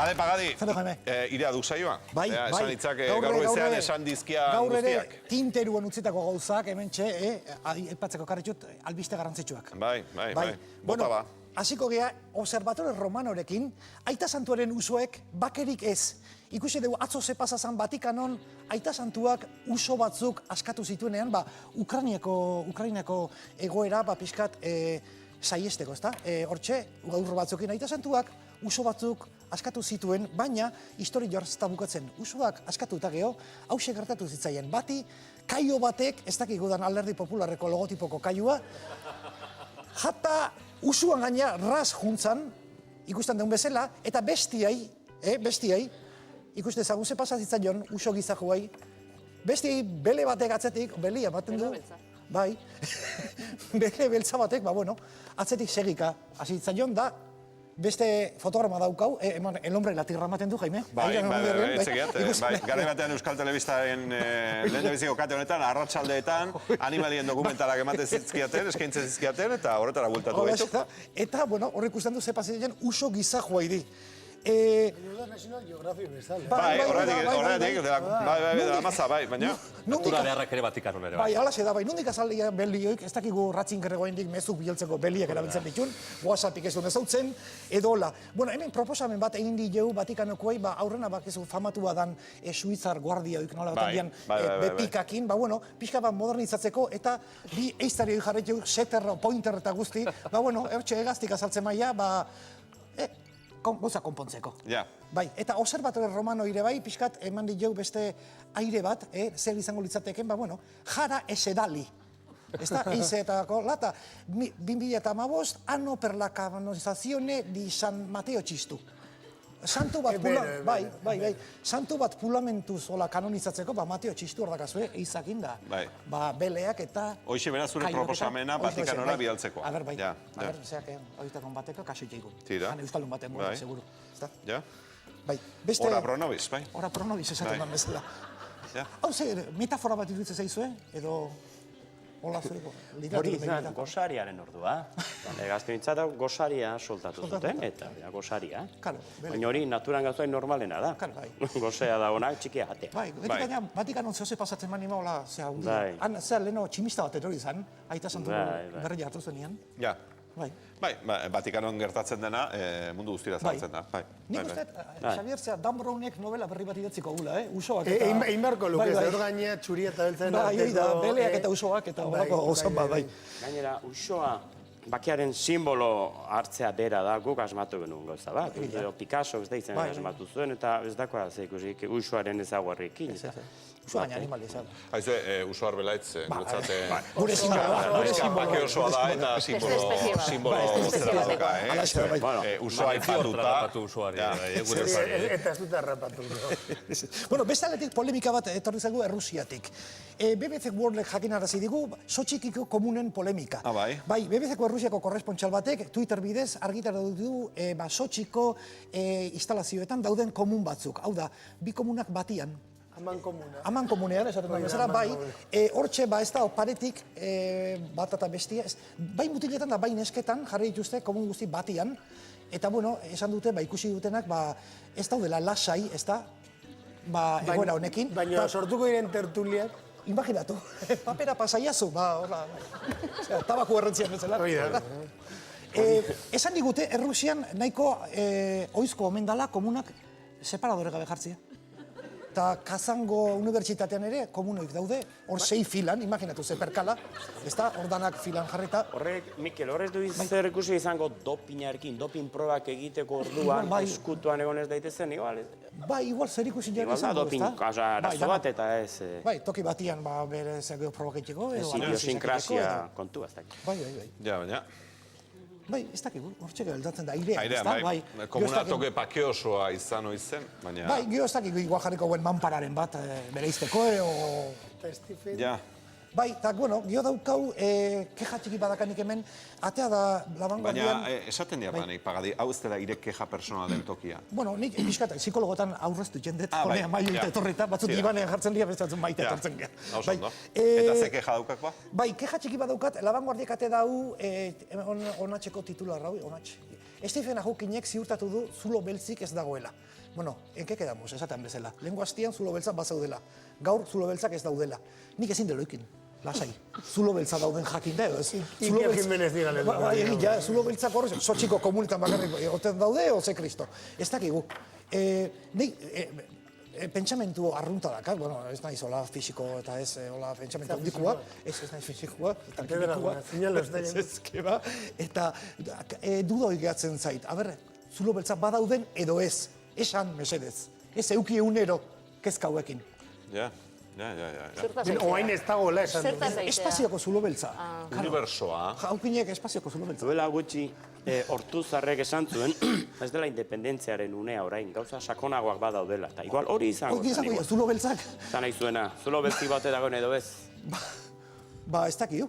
Ade, Pagadi, Zer Jaime? irea duk saioa? Bai, Esan ditzak gaur goizean esan dizkia gaur ere guztiak. tinteruan utzitako gauzak, hemen aipatzeko karritxut, albiste garrantzitsuak. Bai. Bota ba. Hasiko gea, Observatore Romanorekin, Aita Santuaren usoek bakerik ez. Ikusi dugu atzo ze pasazan Batikanon Aita Santuak uso batzuk askatu zituenean, Ukrainako egoera, pixkat saiesteko, ezta? Hortxe, gaur batzukin Aita Santuak uso batzuk askatu zituen, baina histori jortzta bukatzen usoak askatu eta geho, hause gertatu zitzaien. Bati, kaio batek, ez dakikudan Alderdi Popularreko logotipoko kaioa, jata usuan gaina ras juntzan, ikusten duen bezala, eta bestiai, ikuste ezagun ze pasazitzaion uso gizajuai, bestiai bele batek atzetik, belia baten du, bai, bele beltza batek, atzetik segika hasitzaion da, beste fotograma daukau, el hombre la tierra ematen du, Jaime? Bai, gara batean Euskal Telebistaren lehen biziko kate honetan, arratsaldeetan, animalien dokumentalak ematen zizkiaten, eskaintzen zizkiaten, eta horretara bultatu gaitu. Eta, horrek ikusten du ze pasatzen uso gizajoa idi. National Geographic bezala. Bai, horretik, de la masa, baina. Natura beharrak ere Batikanon ere. Bai, alaxe da, nondik azaldia belioik, ez dakigu ratzinkerrego hendik mezuk bieltzeko beliak erabiltzen ditun, WhatsAppik ez duen ezautzen, edo hola. Hemen proposamen bat egin digeu Batikanokoei, aurrena bakizu famatua dan Suizar guardioik, nola batean bepikakin, pixka bat modernizatzeko, eta bi eiztari jarretu setter, pointer eta guzti, ertxe egaztik azaltzen maia, gauza konpontzeko. Bai, eta Observatore Romano ire bai, pixkat eman ditu beste aire bat, zer izango litzateken, jara esedali. Ez da, eizetako lata, 2015, anno per la canonizzazione di San Mateo Txistu. Santu bat pulamentu zola kanonizatzeko, Mateo Txistu ordakazue, eizakin da. Beleak eta... Hoxe beraz zure proposamena Vatikanora bialtzeko. Bai, zeak, horitakon bateko, kaso itxeikun. Tira. Euskalun baten, seguru. Ja. Ora pro nobis, bai. Ora pro nobis esaten da bezala. Hau ze, metafora bat iruditzen zaizue, edo... Hori izan, gosariaren ordua. Gaztenitzat gosaria soltatu zuten, eta gosaria. Baina hori naturan gauzain normalena da. Gozea da honak txikia jatea. Bai, Batikanon zehose pasatzen mani maula, zea leheno tximista bat erori izan, Aita Santu berri hartu zenian. Ja. Bai, Batikanon gertatzen dena mundu guztira zabaltzen da. Nik uste, Xavier, Dan Brownek novela berri bat idatziko gula, usoak eta... Egin beharko luke, zer gainea txuri eta beltzen arteko... Beleak eta usoak eta horako gauzan bat, bai. Gainera, usoa bakiaren simbolo hartzea bera da, guk asmatu genuen gauza bat. Picasso ez da izan asmatu zuen, eta ez dakoa zeikusik usoaren ezaguarrikin. Uso gaina animalia izan. Haizue, uso arbelaitz, guretzate... Gure simbola. Bake osoa da eta simbolo zera badoka, usoa aipatuta. Eta ez dut harrapatu. Beste aletik polemika bat etorri zaigu Errusiatik. BBC Worldek jakinarazi digu, Sotxikiko komunen polemika. Bai, BBCko Errusiako korrespontxal batek, Twitter bidez, argitara du Sotxiko instalazioetan dauden komun batzuk. Hau da, bi komunak batian. Aman komunean, esaten da bezala, bai, hortxe, ez da, paretik, bat eta bestia, bai mutiletan da, bai nesketan, jarri dituzte, komun guzti batian, eta, esan dute, ikusi dutenak, ez daudela lasai, ez da, egoera honekin. Baina sortuko diren tertuliak? Imaginatu, papera pasaiazu, tabaku errentzian bezala. Esan digute, Errusian nahiko oizko omen dala komunak separadore gabe jartzia. Eta Kazango Unibertsitatean ere komunoik daude, hor 6 filan, imaginatu ze perkala, ez da, hor danak filan jarrita. Horrek, Mikel, horrez du zer ikusi izango dopinarekin, dopin probak egiteko orduan, eskutuan egon ez daitezen, igual? Bai, igual zer ikusi jarri izango, ez da? Dopin arazo bat eta ez... Bai, toki batian bere zegeo probak egiteko, ez idiosinkrazia kontu aztak. Bai. Ja, baina... Bai, ez dakik, hortxe geldatzen da, airean, ez da? Bai, komunatoke pake osoa izan oizen, baina... Bai, gio ez dakik, igual jarriko guen manpararen bat bere izteko, Ja. Bai, eta, gio daukau, keja txiki badakanik hemen, atea da labanguardian... Baina, esaten dira, Pagadi, hau ez dela ire keja personal den tokia. Nik, pixkat, psikologotan aurreztu jendet, honea maiu eta etorrita, batzut ibanean jartzen dira, bestatzen maite etortzen gara. Eta ze keja daukak ba? Bai, keja txiki badaukat, labanguardiak ate dau, onatxeko titular hau, onatx. Stephen Hawkingek ziurtatu du zulo beltzik ez dagoela. Bueno, enke quedamos, esaten bezala. Lehengo astian zulo beltzak bazaudela. Gaur zulo beltzak ez daudela. Nik ezin deloikin, lasai. Zulo beltza dauden jakin da, edo ez? Iker Jimenez digale. Ja, zulo beltzak hor, sotxiko komunitan bakarrik egoten daude, oze kristo. Ez dakigu. Pentsamentu arrunta dakar, bueno, ez naiz hola fisiko eta ez hola pentsamentu handikoa, ez naiz fisikoa, eta kimikoa, eta dudoi gehatzen zait. Aber, zulo beltzak badauden edo ez, esan mesedez. Ez euki egunero kezka hauekin. Ja. Oain ez dagoela esan du. Espazioko zulo beltza. Unibersoa. Haukinek espazioko zulo beltza. Duela gutxi, Ortuzarrek esan zuen, ez dela independentziaren unea orain, gauza sakonagoak badaudela. Eta igual hori izango. Hori izango, zulo beltzak. Zan nahi zuena, zulo beltzi bate dagoen edo ez. Ba, ez dakio.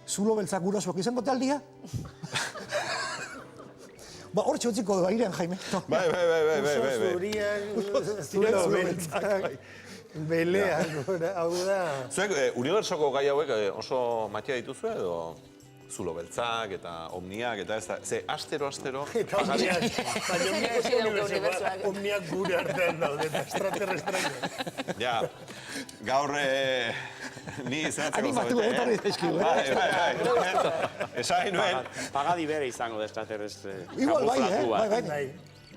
Zulo beltzak gurasoak izango taldia. Ba, hor txotziko du airean, Jaime. Bai. Zulo beltzak. Belea, hau da. Zuek, unibertsoko gai hauek oso matia dituzue edo zulo beltzak eta omniak eta ez da, ze astero. Eta omniak, baina omniak gure artean daude, eta extraterrestreak. Ja, gaur ni izenatzeko Animatu etorri zaizkigu, Bai. Esain nuen. Pagadi bere izango da extraterrestre. Igual, bai. Bai.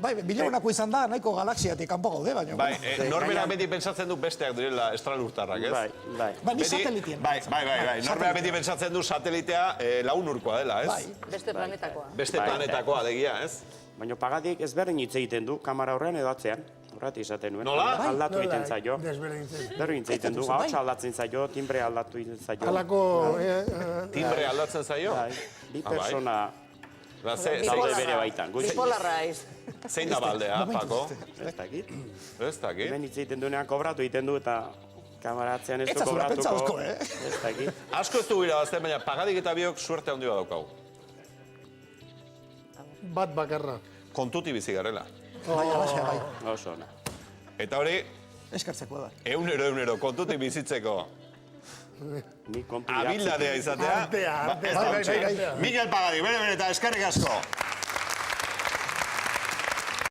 Bai, bilonako izan da, nahiko galaxiatik kanpo gaude, baina. Bai, norberak beti pentsatzen du besteak direla estralurtarrak, ez? Bai. Ba, ni satelitien. Bai. Norberak beti pentsatzen du satelitea launurkoa dela, ez? Bai. Beste planetakoa. Beste planetakoa degia, ez? Baina pagadik ezberdin hitz egiten du, kamera horrean edo atzean. Horrati esaten nuen. Nola? Aldatu egiten zaio. Desberdintzen. Berdin hitz egiten du, hauts aldatzen zaio, timbre aldatu egiten zaio. Halako... Timbre aldatzen zaio? Bai, bi persona Daude bere baitan. Bipolarra ez. Zein da baldea, Pako? Ez dakit. Ez dakit. Hemen hitz egiten duenean kobratu egiten du eta kamaratzean ez du Etzazula kobratuko. pentsauzko, Ez dakit. Asko ez du irabazten, baina Pagadik eta biok suerte handia daukagu. Bat bakarra. Kontuti bizi garela. Bai, alaxea, bai. Oso ona. Eta hori, Eskartzekoa da. eunero, kontuti bizitzeko Ni kontu abildadea izatea. Artea. Ez da, Miguel Pagadik, bere eta eskerrik asko.